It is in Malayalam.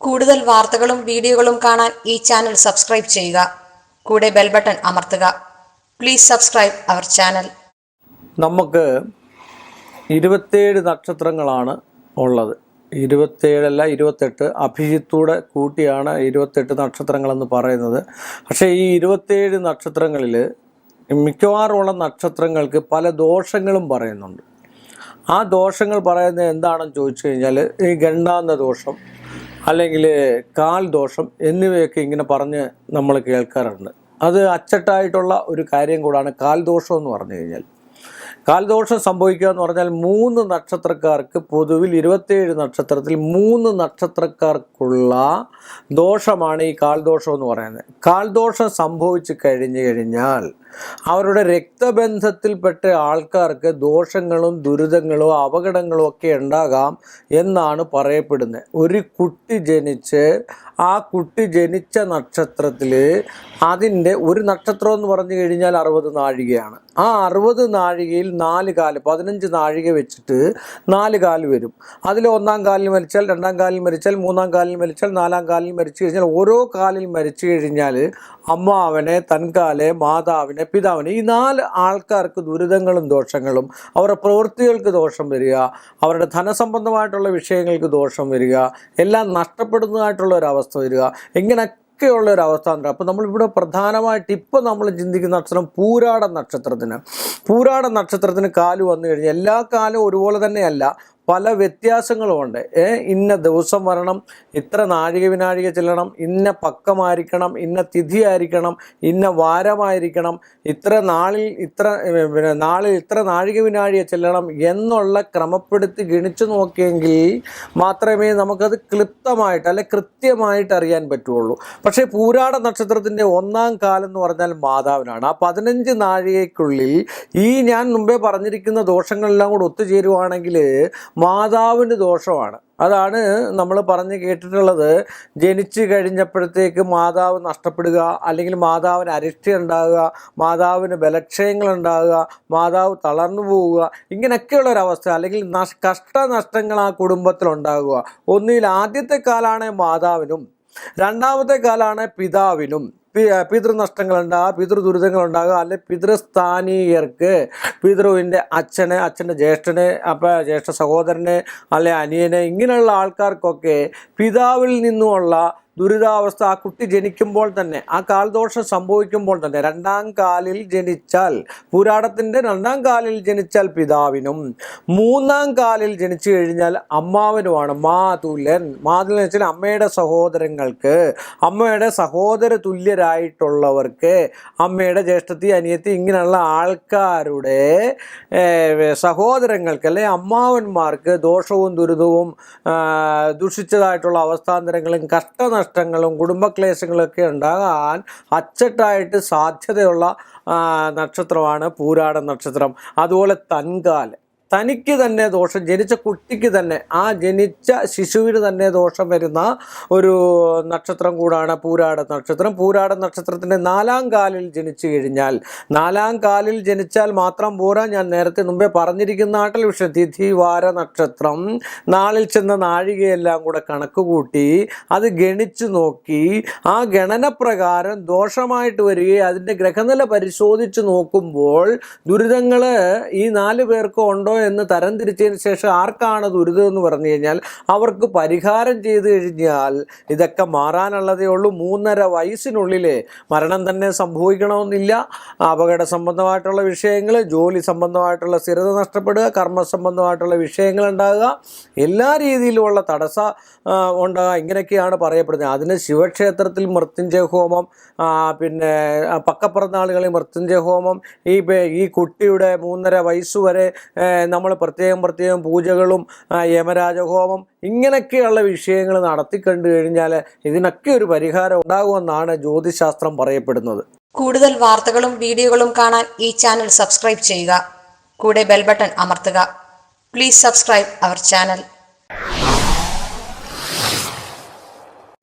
കൂടുതൽ വാർത്തകളും വീഡിയോകളും കാണാൻ ഈ ചാനൽ സബ്സ്ക്രൈബ് ചെയ്യുക. കൂടെ ബെൽ ബട്ടൺ അമർത്തുക. Please subscribe our channel. നമുക്ക് 27 നക്ഷത്രങ്ങളാണ് ഉള്ളത്. 27 അല്ല 28, അഭിജിത്തൂടെ കൂട്ടിയാണ് 28 നക്ഷത്രങ്ങളെന്ന് പറയുന്നത്. പക്ഷേ ഈ 27 നക്ഷത്രങ്ങളിൽ മിക്കവാറുമുള്ള നക്ഷത്രങ്ങൾക്ക് പല ദോഷങ്ങളും പറയുന്നുണ്ട്. ആ ദോഷങ്ങൾ പറയുന്നത് എന്താണെന്ന് ചോദിച്ചു കഴിഞ്ഞാൽ ഈ ഗണ്ടാന്ത ദോഷം അല്ലെങ്കിൽ കാൽ ദോഷം എന്നിവയൊക്കെ ഇങ്ങനെ പറഞ്ഞ് നമ്മൾ കേൾക്കാറുണ്ട്. അത് അച്ചട്ടായിട്ടുള്ള ഒരു കാര്യം കൂടാണ് കാൽ ദോഷം എന്ന് പറഞ്ഞു കഴിഞ്ഞാൽ. കാൽദോഷം സംഭവിക്കുക എന്ന് പറഞ്ഞാൽ 3 നക്ഷത്രക്കാർക്ക് പൊതുവിൽ 27 നക്ഷത്രത്തിൽ 3 നക്ഷത്രക്കാർക്കുള്ള ദോഷമാണ് ഈ കാൽദോഷം എന്ന് പറയുന്നത്. കാൽദോഷം സംഭവിച്ചു കഴിഞ്ഞാൽ അവരുടെ രക്തബന്ധത്തിൽപ്പെട്ട ആൾക്കാർക്ക് ദോഷങ്ങളും ദുരിതങ്ങളും അപകടങ്ങളും ഒക്കെ ഉണ്ടാകാം എന്നാണ് പറയപ്പെടുന്നത്. ഒരു കുട്ടി ജനിച്ച് ആ കുട്ടി ജനിച്ച നക്ഷത്രത്തിൽ അതിൻ്റെ ഒരു നക്ഷത്രം എന്ന് പറഞ്ഞു കഴിഞ്ഞാൽ 60 നാഴികയാണ്. ആ 60 നാഴികയിൽ 4 കാല് 15 നാഴിക വെച്ചിട്ട് 4 കാല് വരും. അതിൽ 1-ാം കാലിൽ മരിച്ചാൽ 2-ാം കാലിൽ മരിച്ചാൽ 3-ാം കാലിൽ മരിച്ചാൽ 4-ാം കാലിൽ മരിച്ചു കഴിഞ്ഞാൽ ഓരോ കാലിൽ മരിച്ചു കഴിഞ്ഞാൽ അമ്മാവനെ, തൻകാലെ, മാതാവിനെ, പിതാവിനെ, ഈ 4 ആൾക്കാർക്ക് ദുരിതങ്ങളും ദോഷങ്ങളും, അവരുടെ പ്രവൃത്തികൾക്ക് ദോഷം വരിക, അവരുടെ ധനസംബന്ധമായിട്ടുള്ള വിഷയങ്ങൾക്ക് ദോഷം വരിക, എല്ലാം നഷ്ടപ്പെടുന്നതായിട്ടുള്ള ഒരവസ്ഥ വരിക, ഇങ്ങനെയൊക്കെയുള്ള ഒരവസ്ഥ ഉണ്ട്. അപ്പോൾ നമ്മളിവിടെ പ്രധാനമായിട്ട് ഇപ്പം നമ്മൾ ചിന്തിക്കുന്ന നക്ഷത്രം പൂരാട നക്ഷത്രത്തിന് കാല് വന്നു കഴിഞ്ഞാൽ എല്ലാ കാലവും ഒരുപോലെ തന്നെയല്ല, പല വ്യത്യാസങ്ങളുമുണ്ട്. ഇന്ന ദിവസം വരണം, ഇത്ര നാഴിക വിനാഴിക ചെല്ലണം, ഇന്ന പക്കമായിരിക്കണം, ഇന്ന തിഥി ആയിരിക്കണം, ഇന്ന വാരമായിരിക്കണം, ഇത്ര നാളിൽ ഇത്ര നാഴിക വിനാഴിക ചെല്ലണം എന്നുള്ള ക്രമപ്പെടുത്തി ഗണിച്ചു നോക്കിയെങ്കിൽ മാത്രമേ നമുക്കത് ക്ലിപ്തമായിട്ട് അല്ലെ കൃത്യമായിട്ട് അറിയാൻ പറ്റുള്ളൂ. പക്ഷേ പൂരാട നക്ഷത്രത്തിൻ്റെ 1-ാം കാലം എന്ന് പറഞ്ഞാൽ മാതാവിനാണ്. ആ 15 നാഴികയ്ക്കുള്ളിൽ ഈ ഞാൻ മുമ്പേ പറഞ്ഞിരിക്കുന്ന ദോഷങ്ങളെല്ലാം കൂടെ ഒത്തുചേരുവാണെങ്കിൽ മാതാവിന് ദോഷമാണ്. അതാണ് നമ്മൾ പറഞ്ഞ് കേട്ടിട്ടുള്ളത്. ജനിച്ചു കഴിഞ്ഞപ്പോഴത്തേക്ക് മാതാവ് നഷ്ടപ്പെടുക, അല്ലെങ്കിൽ മാതാവിന് അരിഷ്ടി ഉണ്ടാകുക, മാതാവിന് ബലക്ഷയങ്ങളുണ്ടാകുക, മാതാവ് തളർന്നു പോവുക, ഇങ്ങനെയൊക്കെയുള്ളൊരവസ്ഥ, അല്ലെങ്കിൽ കഷ്ടനഷ്ടങ്ങൾ ആ കുടുംബത്തിലുണ്ടാകുക. ഒന്നിൽ ആദ്യത്തെ കാലാണ് മാതാവിനും, രണ്ടാമത്തെ കാലാണ് പിതാവിനും പിതൃനഷ്ടങ്ങളുണ്ടാകുക, പിതൃദുരിതങ്ങളുണ്ടാകുക, അല്ലെ പിതൃസ്ഥാനീയർക്ക് പിതൃവിൻ്റെ അച്ഛൻ്റെ ജ്യേഷ്ഠന്, ജ്യേഷ്ഠ സഹോദരന്, അല്ലെ അനിയന്, ഇങ്ങനെയുള്ള ആൾക്കാർക്കൊക്കെ പിതാവിൽ നിന്നുമുള്ള ദുരിതാവസ്ഥ ആ കുട്ടി ജനിക്കുമ്പോൾ തന്നെ, ആ കാൽദോഷം സംഭവിക്കുമ്പോൾ തന്നെ 2-ാം കാലിൽ ജനിച്ചാൽ, പൂരാടത്തിൻ്റെ 2-ാം കാലിൽ ജനിച്ചാൽ പിതാവിനും, 3-ാം കാലിൽ ജനിച്ചു കഴിഞ്ഞാൽ അമ്മാവനുമാണ്. മാതുലൻ എന്ന് വെച്ചാൽ അമ്മയുടെ സഹോദരങ്ങൾക്ക്, അമ്മയുടെ സഹോദര തുല്യരായിട്ടുള്ളവർക്ക്, അമ്മയുടെ ജ്യേഷ്ഠത്തി, അനിയത്തി, ഇങ്ങനെയുള്ള ആൾക്കാരുടെ സഹോദരങ്ങൾക്ക് അല്ലെ അമ്മാവന്മാർക്ക് ദോഷവും ദുരിതവും ദുഷിച്ചതായിട്ടുള്ള അവസ്ഥാന്തരങ്ങളും നഷ്ടങ്ങളും കുടുംബക്ലേശങ്ങളൊക്കെ ഉണ്ടാകാൻ അച്ചട്ടായിട്ട് സാധ്യതയുള്ള നക്ഷത്രമാണ് പൂരാട നക്ഷത്രം. അതുപോലെ തനിക്ക് തന്നെ ദോഷം, ജനിച്ച കുട്ടിക്ക് തന്നെ, ആ ജനിച്ച ശിശുവിന് തന്നെ ദോഷം വരുന്ന ഒരു നക്ഷത്രം കൂടാണ് പൂരാട നക്ഷത്രം. പൂരാട നക്ഷത്രത്തിൻ്റെ 4-ാം കാലിൽ ജനിച്ചു കഴിഞ്ഞാൽ, 4-ാം കാലിൽ ജനിച്ചാൽ മാത്രം പോരാ, ഞാൻ നേരത്തെ മുമ്പേ പറഞ്ഞിരിക്കുന്ന നാട്ടിൽ വിഷയം തിഥി വാര നക്ഷത്രം നാളിൽ ചെന്ന നാഴികയെല്ലാം കൂടെ കണക്ക് കൂട്ടി അത് ഗണിച്ചു നോക്കി ആ ഗണന പ്രകാരം ദോഷമായിട്ട് വരികയും അതിൻ്റെ ഗ്രഹനില പരിശോധിച്ച് നോക്കുമ്പോൾ ദുരിതങ്ങൾ ഈ 4 പേർക്ക് ഉണ്ടോ എന്ന് തരംതിരിച്ചതിന് ശേഷം ആർക്കാണ് ദുരിതം എന്ന് പറഞ്ഞു കഴിഞ്ഞാൽ അവർക്ക് പരിഹാരം ചെയ്തു കഴിഞ്ഞാൽ ഇതൊക്കെ മാറാനുള്ളതേ ഉള്ളൂ. 3.5 വയസ്സിനുള്ളിൽ മരണം തന്നെ സംഭവിക്കണമെന്നില്ല. അപകട സംബന്ധമായിട്ടുള്ള വിഷയങ്ങൾ, ജോലി സംബന്ധമായിട്ടുള്ള സ്ഥിരത നഷ്ടപ്പെടുക, കർമ്മ സംബന്ധമായിട്ടുള്ള വിഷയങ്ങൾ ഉണ്ടാകുക, എല്ലാ രീതിയിലുമുള്ള തടസ്സം ഉണ്ടാകുക, ഇങ്ങനെയൊക്കെയാണ് പറയപ്പെടുന്നത്. അതിന് ശിവക്ഷേത്രത്തിൽ മൃത്യുഞ്ജയ ഹോമം, പിന്നെ പക്കപ്പിറന്നാളുകളിൽ മൃത്യുഞ്ജയ ഹോമം, ഈ കുട്ടിയുടെ 3.5 വയസ്സുവരെ നമ്മൾ പ്രത്യേകം പൂജകളും യമരാജഹോമം, ഇങ്ങനെയൊക്കെയുള്ള വിഷയങ്ങൾ നടത്തിക്കണ്ടു കഴിഞ്ഞാൽ ഇതിനൊക്കെ ഒരു പരിഹാരം ഉണ്ടാകുമെന്നാണ് ജ്യോതിശാസ്ത്രം പറയപ്പെടുന്നത്. കൂടുതൽ വാർത്തകളും വീഡിയോകളും കാണാൻ ഈ ചാനൽ സബ്സ്ക്രൈബ് ചെയ്യുക. കൂടെ ബെൽ ബട്ടൺ അമർത്തുക. Please subscribe our channel.